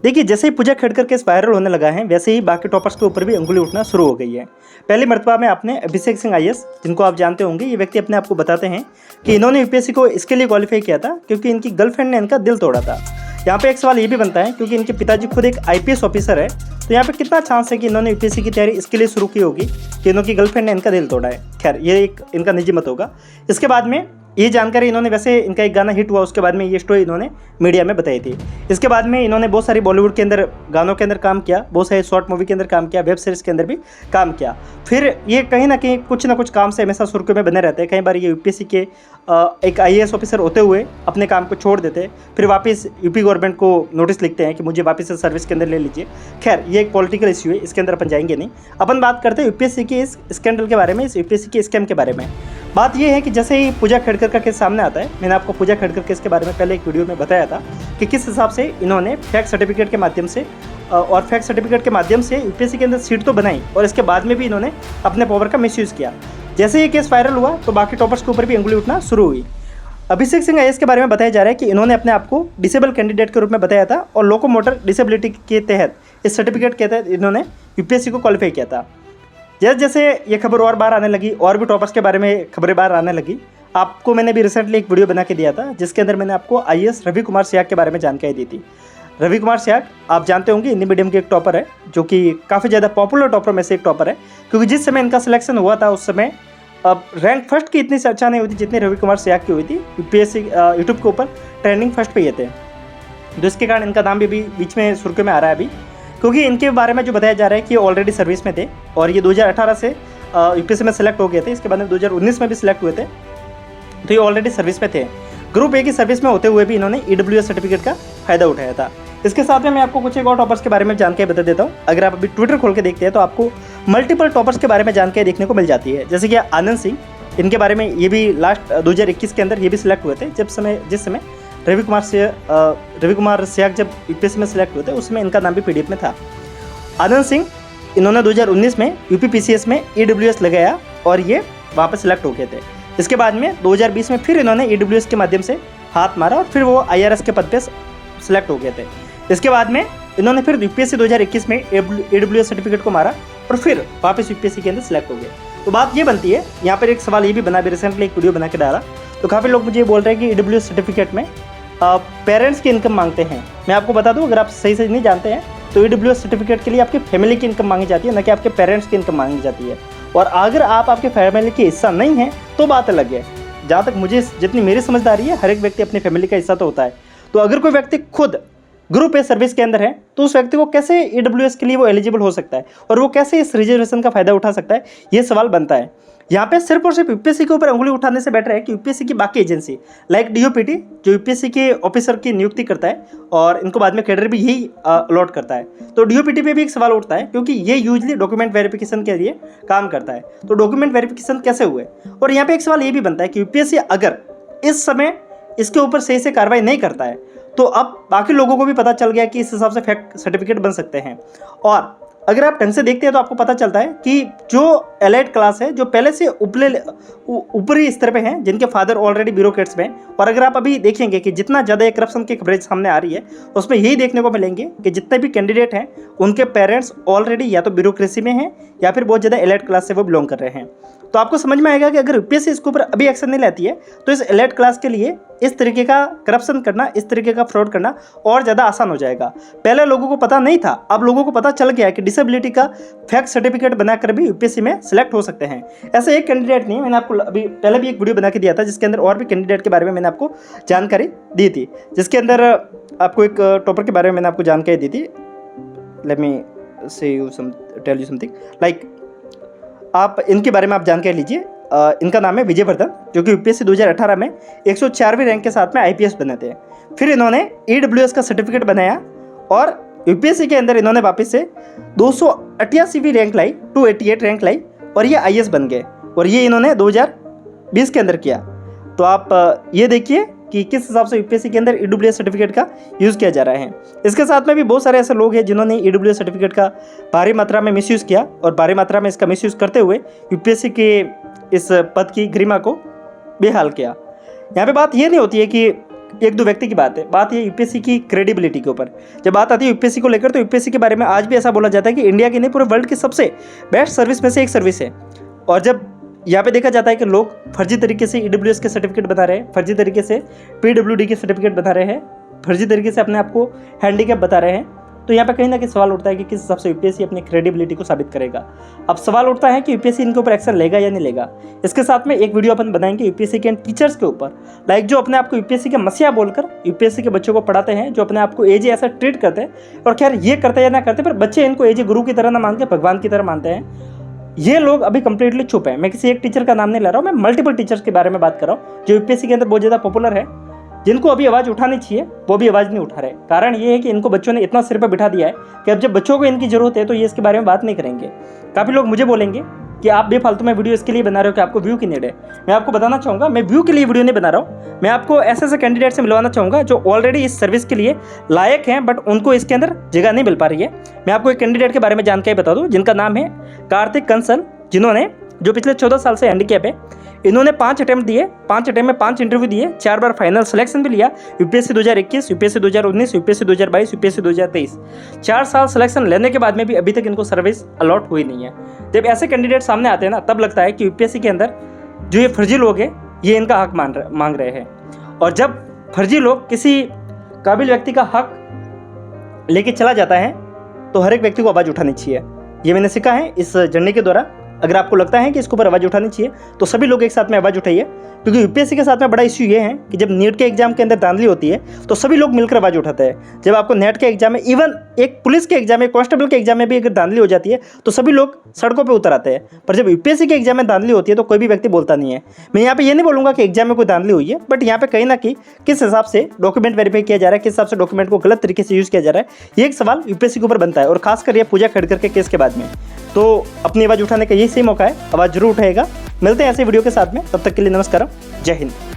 देखिए, जैसे ही पूजा Khedkar case viral होने लगा है, वैसे ही बाकी टॉपर्स के ऊपर भी अंगुली उठना शुरू हो गई है। पहली मर्तबा में आपने अभिषेक सिंह आईएएस, जिनको आप जानते होंगे, ये व्यक्ति अपने आप को बताते हैं कि इन्होंने यूपीएससी को इसके लिए क्वालिफाई किया था क्योंकि इनकी गर्लफ्रेंड ने इनका दिल तोड़ा था। यहाँ पे एक सवाल ये भी बनता है, क्योंकि इनके पिताजी खुद एक आईपीएस ऑफिसर है, तो यहाँ पे कितना चांस है कि इन्होंने यूपीएससी की तैयारी इसके लिए शुरू की होगी कि इनकी गर्लफ्रेंड ने इनका दिल तोड़ा है। खैर, ये एक इनका निजी मत होगा। इसके बाद में ये जानकारी इन्होंने, वैसे इनका एक गाना हिट हुआ, उसके बाद में ये स्टोरी इन्होंने मीडिया में बताई थी। इसके बाद में इन्होंने बहुत सारी बॉलीवुड के अंदर गानों के अंदर काम किया, बहुत सारे शॉर्ट मूवी के अंदर काम किया, वेब सीरीज़ के अंदर भी काम किया। फिर ये कहीं ना कहीं कुछ ना कुछ काम से हमेशा सुर्खियों में बने रहते हैं। कई बार ये यूपीएससी के एक आईएएस ऑफिसर होते हुए अपने काम को छोड़ देते, फिर वापस यूपी गवर्नमेंट को नोटिस लिखते हैं कि मुझे वापस से सर्विस के अंदर ले लीजिए। खैर, ये एक पॉलिटिकल इश्यू है, इसके अंदर अपन जाएंगे नहीं। अपन बात करते हैं यूपीएससी के इस स्कैंडल के बारे में, इस यूपीएससी के स्कैम के बारे में। बात यह है कि जैसे ही पूजा खेड़कर का केस सामने आता है, मैंने आपको पूजा खेड़कर केस के बारे में पहले एक वीडियो में बताया था कि किस हिसाब से इन्होंने फेक सर्टिफिकेट के माध्यम से और फेक सर्टिफिकेट के माध्यम से यूपीएससी के अंदर सीट तो बनाई, और इसके बाद में भी इन्होंने अपने पावर का मिसयूज़ किया। जैसे ये केस वायरल हुआ तो बाकी टॉपर्स के ऊपर भी अंगुली उठना शुरू हुई। अभिषेक सिंह आईएएस के बारे में बताया जा रहा है कि इन्होंने अपने आप को डिसेबल कैंडिडेट के रूप में बताया था और लोकोमोटर डिसेबिलिटी के तहत, इस सर्टिफिकेट के तहत इन्होंने यूपीएससी को क्वालिफाई किया था। जैसे जैसे ये खबर और बाहर आने लगी, और भी टॉपर्स के बारे में खबरें बाहर आने लगी, आपको मैंने भी रिसेंटली एक वीडियो बना के दिया था जिसके अंदर मैंने आपको आईएएस रवि कुमार सियाग के बारे में जानकारी दी थी। रवि कुमार सियाग आप जानते होंगे, हिंदी मीडियम के एक टॉपर है, जो कि काफ़ी ज़्यादा पॉपुलर टॉपर में से एक टॉपर है, क्योंकि जिस समय इनका सिलेक्शन हुआ था उस समय अब रैंक फर्स्ट की इतनी चर्चा नहीं हुई थी जितनी रवि कुमार सियाग की हुई थी। यूपीएससी यूट्यूब के ऊपर ट्रेंडिंग फर्स्ट पे ये थे, तो इसके कारण इनका नाम भी बीच में सुर्खियों में आ रहा है अभी, क्योंकि इनके बारे में जो बताया जा रहा है कि ये ऑलरेडी सर्विस में थे और ये 2018 से यूपीएससी में सेलेक्ट हो गए थे। इसके बाद में 2019 में भी सिलेक्ट हुए थे, तो ये ऑलरेडी सर्विस में थे। ग्रुप ए की सर्विस में होते हुए भी इन्होंने ईडब्ल्यूएस सर्टिफिकेट का फायदा उठाया था। इसके साथ में मैं आपको कुछ एक और टॉपर्स के बारे में जानकारी बता देता हूँ। अगर आप अभी ट्विटर खोल के देखते हैं तो आपको मल्टीपल टॉपर्स के बारे में जानकारी देखने को मिल जाती है, जैसे कि आनंद सिंह, इनके बारे में ये भी लास्ट 2021 के अंदर ये भी सिलेक्ट हुए थे। जिस समय रवि कुमार सियाग जब यूपीएससी में सिलेक्ट हुए थे उस समय इनका नाम भी पीडीएफ में था। आनंद सिंह, इन्होंने 2019 में यूपीपीसीएस में ईडब्ल्यूएस लगाया और ये वहाँ पर सिलेक्ट हो गए थे। इसके बाद में 2020 में फिर इन्होंने ईडब्ल्यूएस के माध्यम से हाथ मारा और फिर वो आईआरएस के पद पे सिलेक्ट हो गए थे। इसके बाद में इन्होंने फिर यूपीएससी 2021 में ईडब्ल्यूएस सर्टिफिकेट को मारा और फिर वापस यूपीएससी के अंदर सिलेक्ट हो गए। तो बात ये बनती है, यहाँ पर एक सवाल ये भी बना, भी रिसेंटली एक वीडियो बना के डाला, तो काफ़ी लोग मुझे बोल रहे हैं कि ईडब्ल्यूएस सर्टिफिकेट में पेरेंट्स की इनकम मांगते हैं। मैं आपको बता दूं, अगर आप सही से नहीं जानते हैं तो ईडब्ल्यूएस सर्टिफिकेट के लिए आपकी फैमिली की इनकम मांगी जाती है, न कि आपके पेरेंट्स की इनकम मांगी जाती है। और अगर आप आपके फैमिली के हिस्सा नहीं हैं तो बात अलग है। जहाँ तक मुझे, जितनी मेरी समझदारी है, हर एक व्यक्ति अपनी फैमिली का हिस्सा तो होता है। तो अगर कोई व्यक्ति खुद ग्रुप ए सर्विस के अंदर है तो उस व्यक्ति को कैसे ईडब्ल्यूएस के लिए वो एलिजिबल हो सकता है और वो कैसे इस रिजर्वेशन का फायदा उठा सकता है, ये सवाल बनता है। यहाँ पे सिर्फ और सिर्फ यूपीएससी के ऊपर अंगुली उठाने से बेटर है कि यूपीएससी की बाकी एजेंसी लाइक डीओपीटी, जो यूपीएससी के ऑफिसर की नियुक्ति करता है और इनको बाद में कैडर भी यही अलॉट करता है, तो डीओपीटी पे भी एक सवाल उठता है, क्योंकि ये यूजली डॉक्यूमेंट वेरिफिकेशन के लिए काम करता है। तो डॉक्यूमेंट वेरिफिकेशन कैसे हुए, और यहाँ पे एक सवाल ये भी बनता है कि यूपीएससी अगर इस समय इसके ऊपर सही से कार्रवाई नहीं करता है तो अब बाकी लोगों को भी पता चल गया कि इस हिसाब से फेक सर्टिफिकेट बन सकते हैं। और अगर आप ढंग से देखते हैं तो आपको पता चलता है कि जो एलाइट क्लास है, जो पहले से ऊपरी स्तर पे हैं, जिनके फादर ऑलरेडी ब्यूरोक्रेट्स में, और अगर आप अभी देखेंगे कि जितना ज़्यादा ये करप्शन की खबरें सामने आ रही है उसमें यही देखने को मिलेंगे कि जितने भी कैंडिडेट हैं उनके पेरेंट्स ऑलरेडी या तो ब्यूरोक्रेसी में हैं या फिर बहुत ज़्यादा एलाइट क्लास से वो बिलोंग कर रहे हैं। तो आपको समझ में आएगा कि अगर यूपीएससी इसके ऊपर अभी एक्शन नहीं लेती है तो इस एलाइट क्लास के लिए इस तरीके का करप्शन करना, इस तरीके का फ्रॉड करना और ज़्यादा आसान हो जाएगा। पहले लोगों को पता नहीं था, अब लोगों को पता चल गया कि डिसेबिलिटी का फेक सर्टिफिकेट बनाकर भी यूपीएससी में सिलेक्ट हो सकते हैं। ऐसे एक कैंडिडेट नहीं, मैंने आपको अभी पहले भी एक वीडियो बना के दिया था जिसके अंदर और भी कैंडिडेट के बारे में मैंने आपको जानकारी दी थी, जिसके अंदर आपको एक टॉपर के बारे में मैंने आपको जानकारी दी थी। Let me say you tell you something like, आप इनके बारे में आप जानकारी लीजिए। इनका नाम है विजय वर्धन, जो कि यूपीएससी 2018 में 104वीं रैंक के साथ में आईपीएस बने थे। फिर इन्होंने ईडब्ल्यूएस का सर्टिफिकेट बनाया और यूपीएससी के अंदर इन्होंने वापस से 288वीं रैंक लाई, 288 रैंक लाई और ये आईएएस बन गए, और ये इन्होंने 2020 के अंदर किया। तो आप ये देखिए कि किस हिसाब से यूपीएससी के अंदर ईडब्ल्यूएस सर्टिफिकेट का यूज़ किया जा रहा है। इसके साथ में भी बहुत सारे ऐसे लोग हैं जिन्होंने ईडब्ल्यूएस सर्टिफिकेट का भारी मात्रा में मिसयूज़ किया और भारी मात्रा में इसका मिसयूज़ करते हुए यूपीएससी के इस पद की गरिमा को बेहाल किया। यहाँ पे बात ये नहीं होती है कि एक दो व्यक्ति की बात है, बात ये यूपीएससी की क्रेडिबिलिटी के ऊपर। जब बात आती है यूपीएससी को लेकर, तो यूपीएससी के बारे में आज भी ऐसा बोला जाता है कि इंडिया की नहीं पूरे वर्ल्ड की सबसे बेस्ट सर्विस में से एक सर्विस है। और जब यहाँ पे देखा जाता है कि लोग फर्जी तरीके से ईडब्ल्यूएस के सर्टिफिकेट बना रहे हैं, फर्जी तरीके से पीडब्ल्यूडी के सर्टिफिकेट बना रहे हैं, फर्जी तरीके से अपने आप को हैंडीकैप बता रहे हैं, तो यहाँ पे कहीं ना कहीं सवाल उठता है कि किस हिसाब से यूपीएससी अपनी क्रेडिबिलिटी को साबित करेगा। अब सवाल उठता है कि यूपीएससी इनके ऊपर एक्शन लेगा या नहीं लेगा। इसके साथ में एक वीडियो अपन बनाएंगे यूपीएससी के टीचर्स के ऊपर, लाइक जो अपने आप को यूपीएससी के मसीहा बोलकर यूपीएससी के बच्चों को पढ़ाते हैं, जो अपने आप को एज ऐसा ट्रीट करते हैं, और खैर ये करते या ना करते, पर बच्चे इनको एज गुरु की तरह ना मान के भगवान की तरह मानते हैं। ये लोग अभी कंप्लीटली चुप है। मैं किसी एक टीचर का नाम नहीं ले रहा हूँ, मैं मल्टीपल टीचर्स के बारे में बात कर रहा हूँ जो यूपीएससी के अंदर बहुत ज़्यादा पॉपुलर है, जिनको अभी आवाज़ उठानी चाहिए वो भी आवाज़ नहीं उठा रहे। कारण ये है कि इनको बच्चों ने इतना सिर पर बिठा दिया है कि अब जब बच्चों को इनकी ज़रूरत है तो ये इसके बारे में बात नहीं करेंगे। काफ़ी लोग मुझे बोलेंगे कि आप बेफालतू में वीडियो इसके लिए बना रहे हो कि आपको व्यू की नीड है। मैं आपको बताना चाहूँगा, मैं व्यू के लिए वीडियो नहीं बना रहा हूँ, मैं आपको ऐसे ऐसे कैंडिडेट से मिलवाना चाहूँगा जो ऑलरेडी इस सर्विस के लिए लायक हैं, बट उनको इसके अंदर जगह नहीं मिल पा रही है। मैं आपको एक कैंडिडेट के बारे में जानकारी बता दूँ जिनका नाम है कार्तिक कंसल, जिन्होंने जो पिछले 14 साल से हैंडीकैप है। इन्होंने 5 अटैम्प्ट दिए, 5 अटैम्प्ट में 5 इंटरव्यू दिए, 4 बार फाइनल सिलेक्शन भी लिया, यूपीएससी 2021, यूपीएससी 2019, यूपीएससी 2022, यूपीएससी 2023। 4 साल सिलेक्शन लेने के बाद में भी अभी तक इनको सर्विस अलॉट हुई नहीं है। जब ऐसे कैंडिडेट सामने आते हैं ना, तब लगता है कि यूपीएससी के अंदर जो ये फर्जी लोग हैं ये इनका हक मांग रहे हैं। और जब फर्जी लोग किसी काबिल व्यक्ति का हक लेके चला जाता है तो हर एक व्यक्ति को आवाज़ उठानी चाहिए। ये मैंने सीखा है इस जर्नी के द्वारा। अगर आपको लगता है कि इसके ऊपर आवाज़ उठानी चाहिए तो सभी लोग एक साथ में आवाज़ उठाइए, क्योंकि यूपीएससी के साथ में बड़ा इश्यू ये है कि जब नीट के एग्जाम के अंदर धांधली होती है तो सभी लोग मिलकर आवाज़ उठाते हैं। जब आपको नेट के एग्जाम में, इवन एक पुलिस के एग्जाम में, कांस्टेबल के एग्जाम में भी अगर धांधली हो जाती है तो सभी लोग सड़कों पर उतर आते हैं। पर जब यूपीएससी के एग्जाम में धांधली होती है तो कोई भी व्यक्ति बोलता नहीं है। मैं यहाँ पे ये नहीं बोलूँगा कि एग्जाम में कोई धांधली हुई है, बट यहाँ पे कहीं ना कहीं किस हिसाब से डॉक्यूमेंट वेरीफाई किया जा रहा है, किस हिसाब से डॉक्यूमेंट को गलत तरीके से यूज़ किया जा रहा है, ये एक सवाल यूपीएससी के ऊपर बनता है। और खासकर ये पूजा खड़कर के केस के बाद में, तो अपनी आवाज़ उठाने का यही सही मौका है, आवाज़ जरूर उठाएगा। मिलते हैं ऐसे वीडियो के साथ में, तब तक के लिए नमस्कार, जय हिंद।